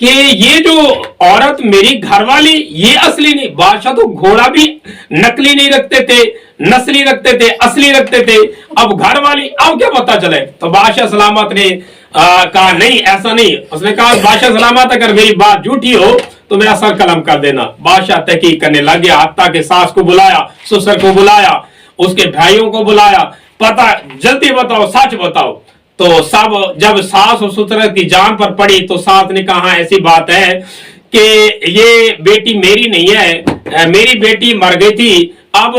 کہ یہ جو عورت میری گھر والی یہ اصلی نہیں. بادشاہ تو گھوڑا بھی نقلی نہیں رکھتے تھے, نسلی رکھتے تھے, اصلی رکھتے تھے, اب گھر والی. اب کیا پتا چلے؟ تو بادشاہ سلامت نے کہا نہیں ایسا نہیں. اس نے کہا بادشاہ سلامت اگر میری بات جھوٹی ہو تو میرا سر قلم کر دینا. بادشاہ تحقیق کرنے لگ گیا, حتیٰ کہ ساس کو بلایا, سسر کو بلایا, اس کے بھائیوں کو بلایا, پتا جلدی بتاؤ, سچ بتاؤ. تو سب جب ساس اور سسر کی جان پر پڑی تو ساس نے کہا ایسی بات ہے کہ یہ بیٹی میری نہیں ہے, میری بیٹی مر گئی تھی, اب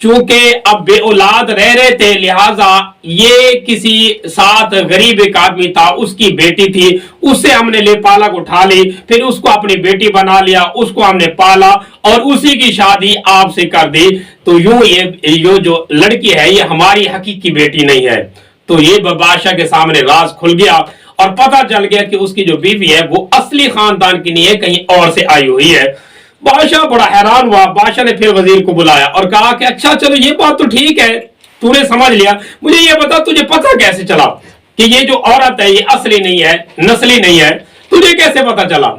چونکہ اب بے اولاد رہ رہے تھے لہذا یہ کسی ساتھ غریب ایک آدمی تھا, اس کی بیٹی تھی, اس سے ہم نے لے پالک اٹھا لی, پھر اس کو اپنی بیٹی بنا لیا, اس کو ہم نے پالا اور اسی کی شادی آپ سے کر دی. تو یوں یہ جو لڑکی ہے یہ ہماری حقیقی بیٹی نہیں ہے. تو یہ بادشاہ کے سامنے راز کھل گیا اور پتہ چل گیا کہ اس کی جو بیوی ہے وہ اصلی خاندان کی نہیں ہے, کہیں اور سے آئی ہوئی ہے. بادشاہ بڑا حیران ہوا. بادشاہ نے پھر وزیر کو بلایا اور کہا کہ اچھا چلو یہ بات تو ٹھیک ہے, تو نے سمجھ لیا, مجھے یہ بتا تجھے پتہ کیسے چلا کہ یہ جو عورت ہے یہ اصلی نہیں ہے, نسلی نہیں ہے, تجھے کیسے پتہ چلا؟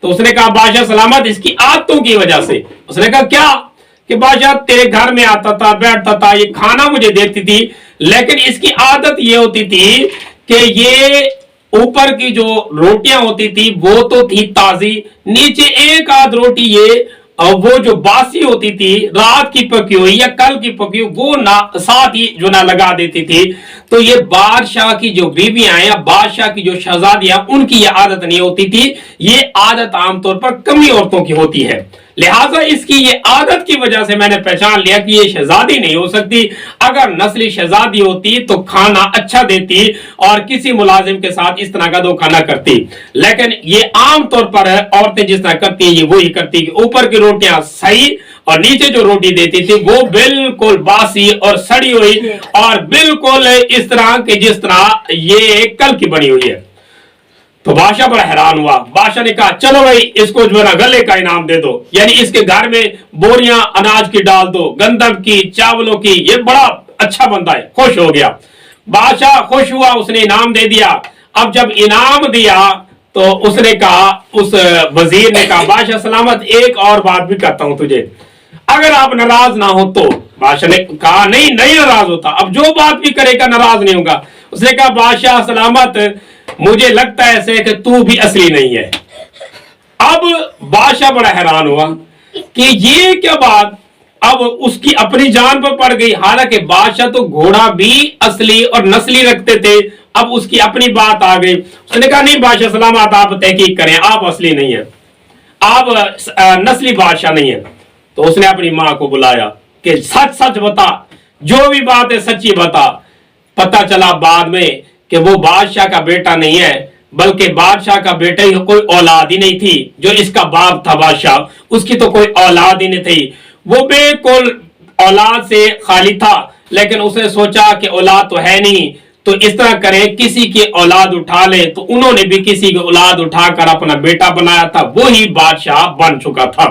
تو اس نے کہا بادشاہ سلامت اس کی عادتوں کی وجہ سے. اس نے کہا کیا؟ کہ بادشاہ تیرے گھر میں آتا تھا, بیٹھتا تھا, یہ کھانا مجھے دیتی تھی, لیکن اس کی عادت یہ ہوتی تھی کہ یہ اوپر کی جو روٹیاں ہوتی تھی وہ تو تھی تازی, نیچے ایک آدھ روٹی یہ وہ جو باسی ہوتی تھی رات کی پکی ہوئی یا کل کی پکی ہوئی وہ نہ ساتھ ہی جو نہ لگا دیتی تھی. تو یہ بادشاہ کی جو بیویاں ہیں یا بادشاہ کی جو شہزادیاں ان کی یہ عادت نہیں ہوتی تھی, یہ عادت عام طور پر کمی عورتوں کی ہوتی ہے. لہٰذا اس کی یہ عادت کی وجہ سے میں نے پہچان لیا کہ یہ شہزادی نہیں ہو سکتی. اگر نسلی شہزادی ہوتی تو کھانا اچھا دیتی اور کسی ملازم کے ساتھ اس طرح کا دھوکہ نہ کرتی, لیکن یہ عام طور پر عورتیں جس طرح کرتی ہیں یہ وہی کرتی کہ اوپر کی روٹیاں صحیح اور نیچے جو روٹی دیتی تھی وہ بالکل باسی اور سڑی ہوئی اور بالکل اس طرح کہ جس طرح یہ کل کی بنی ہوئی ہے. تو بادشاہ بڑا حیران ہوا. بادشاہ نے کہا چلو بھائی اس کو جو ہے نا گلے کا انعام دے دو, یعنی اس کے گھر میں بوریاں اناج کی ڈال دو, گندم کی, چاولوں کی, یہ بڑا اچھا بندہ ہے. خوش ہو گیا بادشاہ, خوش ہوا, اس نے انعام دے دیا. اب جب انعام دیا تو اس نے کہا, اس وزیر نے کہا بادشاہ سلامت ایک اور بات بھی کرتا ہوں تجھے, اگر آپ ناراض نہ ہو تو. بادشاہ نے کہا نہیں ناراض ہوتا, اب جو بات بھی کرے گا ناراض نہیں ہوگا. اس نے کہا بادشاہ سلامت مجھے لگتا ہے ایسے کہ تو بھی اصلی نہیں ہے. اب بادشاہ بڑا حیران ہوا کہ یہ کیا بات, اب اس کی اپنی جان پر پڑ گئی. حالانکہ بادشاہ تو گھوڑا بھی اصلی اور نسلی رکھتے تھے, اب اس کی اپنی بات آ گئی. اس نے کہا نہیں بادشاہ سلامت آپ تحقیق کریں, آپ اصلی نہیں ہیں, آپ نسلی بادشاہ نہیں ہیں. تو اس نے اپنی ماں کو بلایا کہ سچ سچ بتا, جو بھی بات ہے سچی بتا. پتہ چلا بعد میں کہ وہ بادشاہ کا بیٹا نہیں ہے بلکہ بادشاہ کا بیٹا ہی کوئی اولاد ہی نہیں تھی. جو اس کا باپ تھا بادشاہ اس کی تو کوئی اولاد ہی نہیں تھی, وہ بالکل اولاد سے خالی تھا. لیکن اس نے سوچا کہ اولاد تو ہے نہیں تو اس طرح کریں کسی کی اولاد اٹھا لے. تو انہوں نے بھی کسی کی اولاد اٹھا کر اپنا بیٹا بنایا تھا, وہی بادشاہ بن چکا تھا.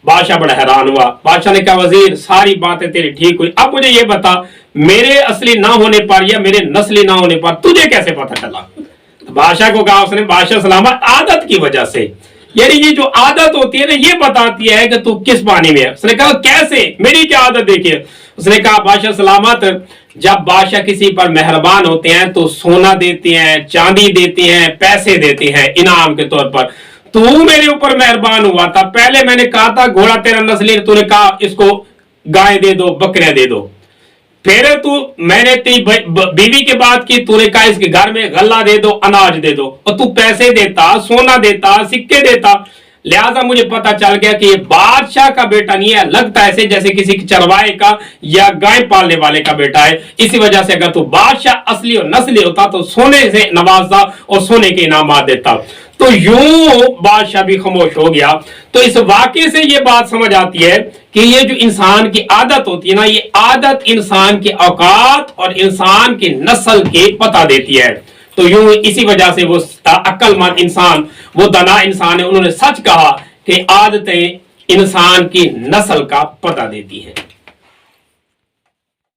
بادشاہ بڑا حیران ہوا. بادشاہ نے کہا وزیر ساری باتیں تیری ٹھیک ہوئی, اب مجھے یہ بتا میرے اصلی نہ ہونے پر یا میرے نسلی نہ ہونے پر تجھے کیسے پتہ چلا؟ بادشاہ کو کہا اس نے بادشاہ سلامت عادت کی وجہ سے, یعنی یہ جو عادت ہوتی ہے نا یہ بتاتی ہے کہ تو کس پانی میں ہے. اس نے کہا کیسے, میری کیا عادت دیکھیے. اس نے کہا بادشاہ سلامت جب بادشاہ کسی پر مہربان ہوتے ہیں تو سونا دیتے ہیں, چاندی دیتے ہیں, پیسے دیتے ہیں انعام کے طور پر. تو میرے اوپر مہربان ہوا تھا, پہلے میں نے کہا تھا گھوڑا تیرا نسلی, تو نے کہا اس کو گائے دے دو, بکریاں دے دو. پھر میں نے تیری بیوی کی بات کی, تو نے کہا اس کے گھر میں غلہ دے دو, اناج دے دو, اور تو پیسے دیتا, سونا دیتا, سکے دیتا. لہذا مجھے پتا چل گیا کہ یہ بادشاہ کا بیٹا نہیں ہے, لگتا ہے ایسے جیسے کسی چروائے کا یا گائے پالنے والے کا بیٹا ہے. اسی وجہ سے اگر تو بادشاہ اصلی اور نسلی ہوتا تو سونے سے نوازتا اور سونے کے انعامات دیتا. تو یوں بادشاہ بھی خاموش ہو گیا. تو اس واقعے سے یہ بات سمجھ آتی ہے کہ یہ جو انسان کی عادت ہوتی ہے نا, یہ عادت انسان کے اوقات اور انسان کی نسل کے پتہ دیتی ہے. تو یوں اسی وجہ سے وہ عقل مند انسان, وہ دانا انسان ہے, انہوں نے سچ کہا کہ عادتیں انسان کی نسل کا پتہ دیتی ہے.